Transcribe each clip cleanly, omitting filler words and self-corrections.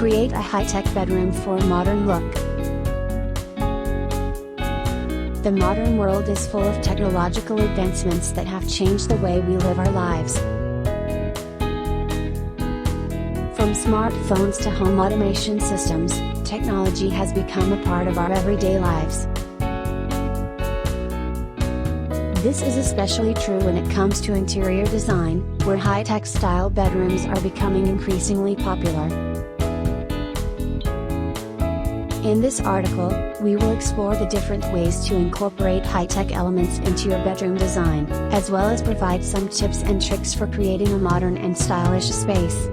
Create a high-tech bedroom for a modern look. The modern world is full of technological advancements that have changed the way we live our lives. From smartphones to home automation systems, technology has become a part of our everyday lives. This is especially true when it comes to interior design, where high-tech style bedrooms are becoming increasingly popular. In this article, we will explore the different ways to incorporate high-tech elements into your bedroom design, as well as provide some tips and tricks for creating a modern and stylish space.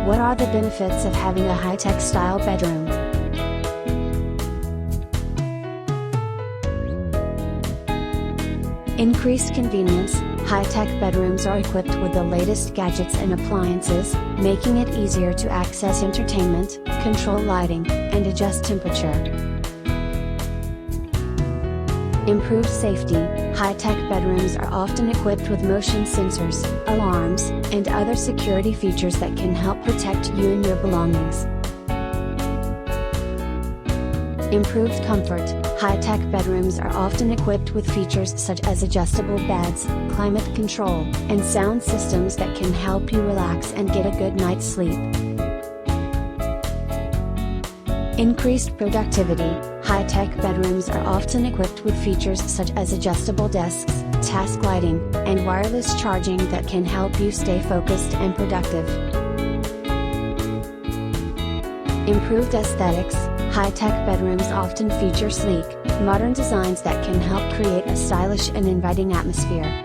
What are the benefits of having a high-tech style bedroom? Increased convenience. High-tech bedrooms are equipped with the latest gadgets and appliances, making it easier to access entertainment, control lighting, and adjust temperature. Improved safety. High-tech bedrooms are often equipped with motion sensors, alarms, and other security features that can help protect you and your belongings. Improved comfort. High-tech bedrooms are often equipped with features such as adjustable beds, climate control, and sound systems that can help you relax and get a good night's sleep. Increased productivity. High-tech bedrooms are often equipped with features such as adjustable desks, task lighting, and wireless charging that can help you stay focused and productive. Improved aesthetics. High-tech bedrooms often feature sleek, modern designs that can help create a stylish and inviting atmosphere.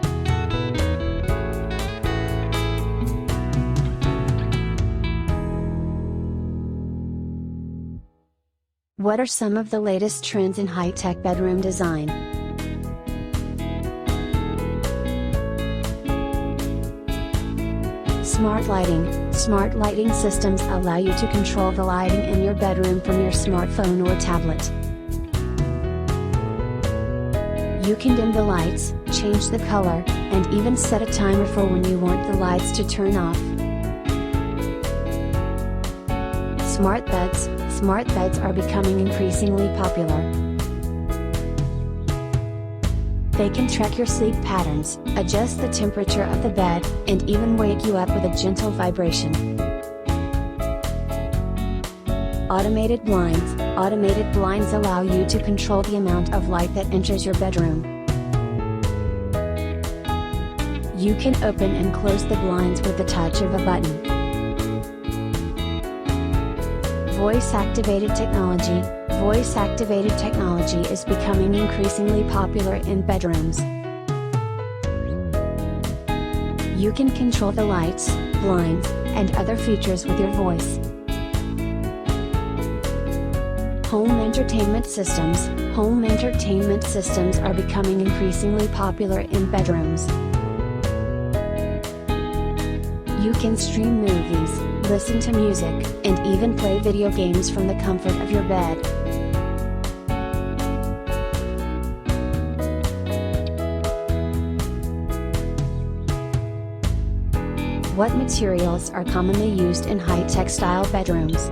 What are some of the latest trends in high-tech bedroom design? Smart lighting. Smart lighting systems allow you to control the lighting in your bedroom from your smartphone or tablet. You can dim the lights, change the color, and even set a timer for when you want the lights to turn off. Smart beds. Smart beds are becoming increasingly popular. They can track your sleep patterns, adjust the temperature of the bed, and even wake you up with a gentle vibration. Automated blinds. Automated blinds allow you to control the amount of light that enters your bedroom. You can open and close the blinds with the touch of a button. Voice-activated technology. Voice-activated technology is becoming increasingly popular in bedrooms. You can control the lights, blinds, and other features with your voice. Home entertainment systems. Home entertainment systems are becoming increasingly popular in bedrooms. You can stream movies, listen to music, and even play video games from the comfort of your bed. What materials are commonly used in high-tech style bedrooms?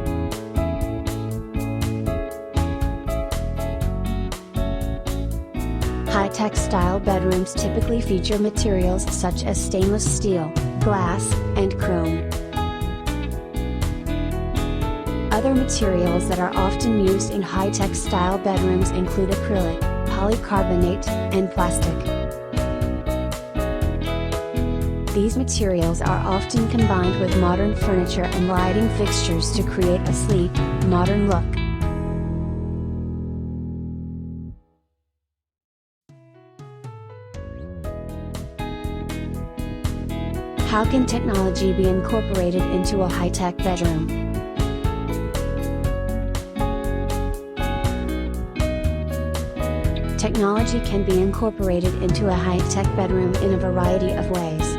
High-tech style bedrooms typically feature materials such as stainless steel, glass, and chrome. Other materials that are often used in high-tech style bedrooms include acrylic, polycarbonate, and plastic. These materials are often combined with modern furniture and lighting fixtures to create a sleek, modern look. How can technology be incorporated into a high-tech bedroom? Technology can be incorporated into a high-tech bedroom in a variety of ways.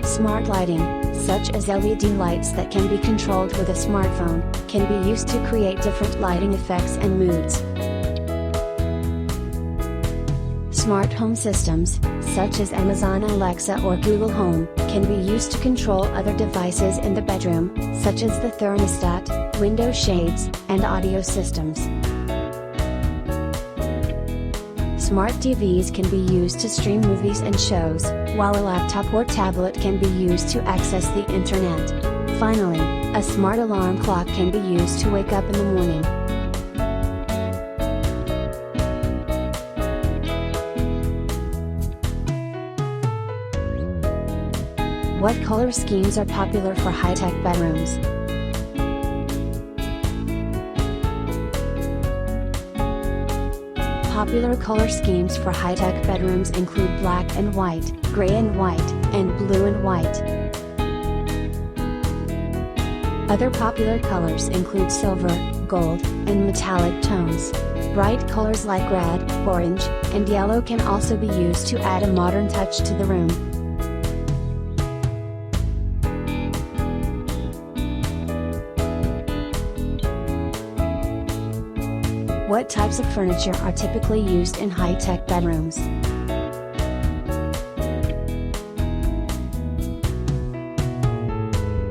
Smart lighting, such as LED lights that can be controlled with a smartphone, can be used to create different lighting effects and moods. smart home systems, such as Amazon Alexa or Google Home, can be used to control other devices in the bedroom, such as the thermostat, window shades, and audio systems. Smart TVs can be used to stream movies and shows, while a laptop or tablet can be used to access the internet. Finally, a smart alarm clock can be used to wake up in the morning. What color schemes are popular for high-tech bedrooms? Popular color schemes for high-tech bedrooms include black and white, gray and white, and blue and white. Other popular colors include silver, gold, and metallic tones. Bright colors like red, orange, and yellow can also be used to add a modern touch to the room. What types of furniture are typically used in high-tech bedrooms?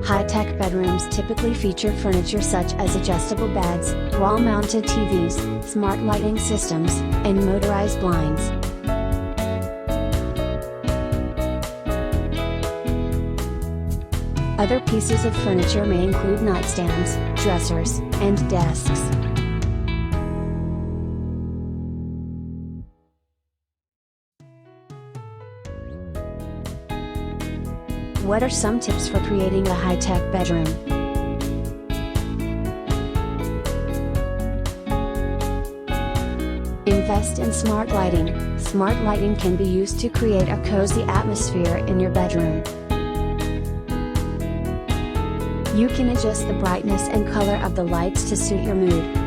High-tech bedrooms typically feature furniture such as adjustable beds, wall-mounted TVs, smart lighting systems, and motorized blinds. Other pieces of furniture may include nightstands, dressers, and desks. What are some tips for creating a high-tech bedroom? Invest in smart lighting. Smart lighting can be used to create a cozy atmosphere in your bedroom. You can adjust the brightness and color of the lights to suit your mood.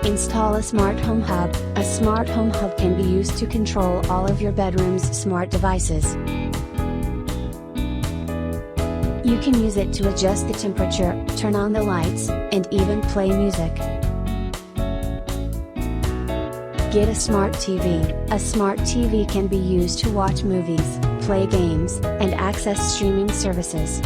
Install a smart home hub. A smart home hub can be used to control all of your bedroom's smart devices. You can use it to adjust the temperature, turn on the lights, and even play music. Get a smart TV. A smart TV can be used to watch movies, play games, and access streaming services.